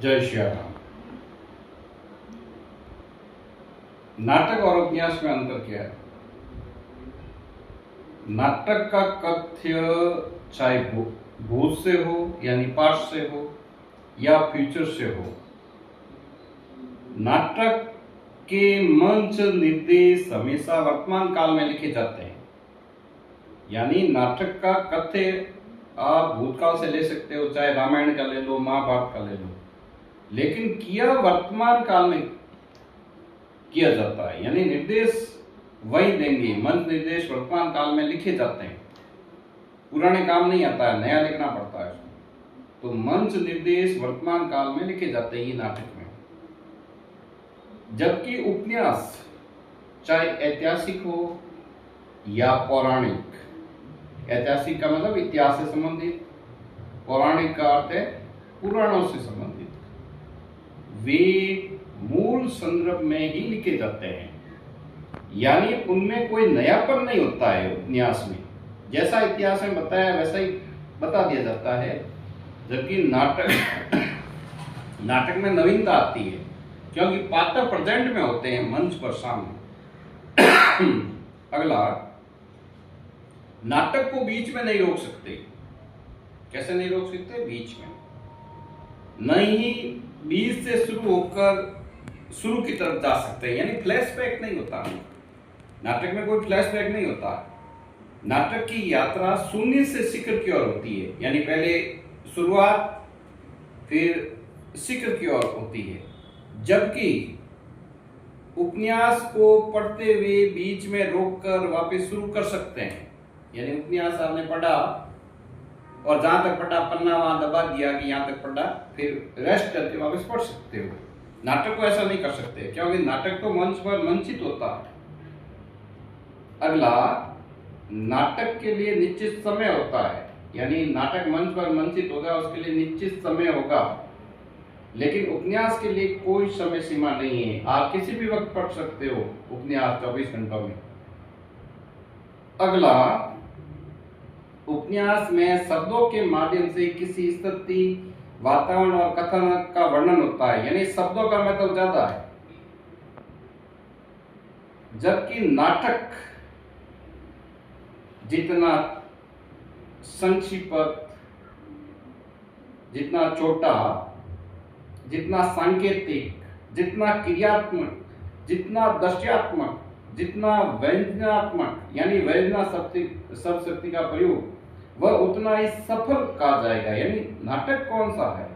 जय श्री राम। नाटक और उपन्यास में अंतर क्या है? नाटक का कथ्य चाहे भूत से हो यानी पास्ट से हो या फ्यूचर से हो, नाटक के मंच निर्देश हमेशा वर्तमान काल में लिखे जाते हैं। यानी नाटक का कथ्य आप भूतकाल से ले सकते हो, चाहे रामायण का ले लो, महाभारत का ले लो, लेकिन किया वर्तमान काल में किया जाता है। यानी निर्देश वही देंगे, मंच निर्देश वर्तमान काल में लिखे जाते हैं। पुराने काम नहीं आता है, नया लिखना पड़ता है। तो मंच निर्देश वर्तमान काल में लिखे जाते हैं ये नाटक में। जबकि उपन्यास चाहे ऐतिहासिक हो या पौराणिक, ऐतिहासिक का मतलब इतिहास से संबंधित, पौराणिक का अर्थ है पुराणों से संबंधित, वे मूल संदर्भ में ही लिखे जाते हैं। यानी उनमें कोई नयापन नहीं होता है। उपन्यास में जैसा इतिहास में बताया वैसा ही बता दिया जाता है, जबकि नाटक में नवीनता आती है, क्योंकि पात्र प्रेजेंट में होते हैं, मंच पर सामने। अगला, नाटक को बीच में नहीं रोक सकते। कैसे नहीं रोक सकते? बीच में नहीं, बीच से शुरू होकर शुरू की तरफ जा सकते हैं। यानी फ्लैशबैक नहीं होता नाटक में, कोई फ्लैशबैक नहीं होता। नाटक की यात्रा शून्य से शिखर की ओर होती है। यानी पहले शुरुआत, फिर शिखर की ओर होती है। जबकि उपन्यास को पढ़ते हुए बीच में रोककर वापस शुरू कर सकते हैं। यानी उपन्यास आपने पढ़ा और जहां तक पढ़ा पन्ना वहां दबा दिया कि यहां तक पढ़ा, फिर रेस्ट करके वापस पढ़ सकते हो। नाटक को ऐसा नहीं कर सकते, क्योंकि नाटक तो मंच पर मंचित होता है। अगला, नाटक के लिए निश्चित समय होता है। यानी नाटक मंच पर मंचित होगा, उसके लिए निश्चित समय होगा, लेकिन उपन्यास के लिए कोई समय सीमा नहीं है। आप किसी भी वक्त पढ़ सकते हो उपन्यास 24 घंटों में। अगला, उपन्यास में शब्दों के माध्यम से किसी स्थिति, वातावरण और कथन का वर्णन होता है। यानी शब्दों का मतलब ज्यादा है। जबकि नाटक जितना संक्षिप्त, जितना छोटा, जितना सांकेतिक, जितना क्रियात्मक, जितना दृश्यात्मक, जितना व्यंजनात्मक, यानी व्यंजना शब्द शक्ति का प्रयोग, वह उतना ही सफल कहा जाएगा। यानी नाटक कौन सा है?